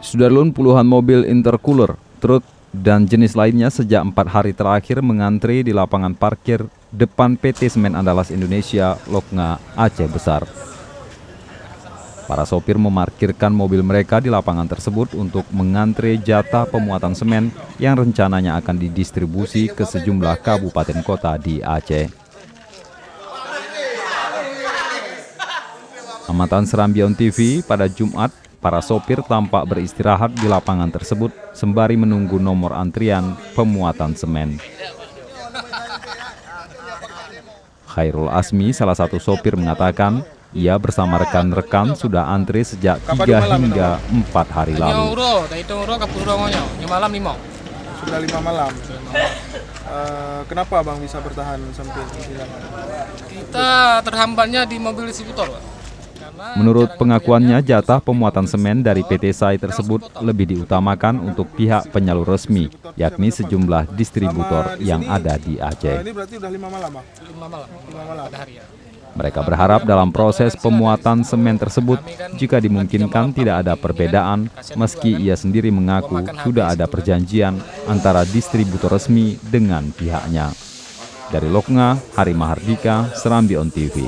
Sudarlun, puluhan mobil intercooler, truk, dan jenis lainnya sejak 4 hari terakhir mengantri di lapangan parkir depan PT Semen Andalas Indonesia, Loknga, Aceh Besar. Para sopir memarkirkan mobil mereka di lapangan tersebut untuk mengantre jatah pemuatan semen yang rencananya akan didistribusi ke sejumlah kabupaten kota di Aceh. Amatan Serambi On TV pada Jumat, para sopir tampak beristirahat di lapangan tersebut sembari menunggu nomor antrian pemuatan semen. Khairul Asmi, salah satu sopir, mengatakan ia bersama rekan-rekan sudah antri sejak 3 hingga 4 hari lalu. Sudah 5 malam. Kenapa Bang bisa bertahan sampai 9? Kita terhambatnya di mobil distributor, Pak. Menurut pengakuannya, jatah pemuatan semen dari PT SAI tersebut lebih diutamakan untuk pihak penyalur resmi, yakni sejumlah distributor yang ada di Aceh. Ini berarti udah 5 malam, Bang? 5 malam pada hari ya. Mereka berharap dalam proses pemuatan semen tersebut, jika dimungkinkan tidak ada perbedaan, meski ia sendiri mengaku sudah ada perjanjian antara distributor resmi dengan pihaknya. Dari Loknga, Hari Mahardika, Serambi On TV.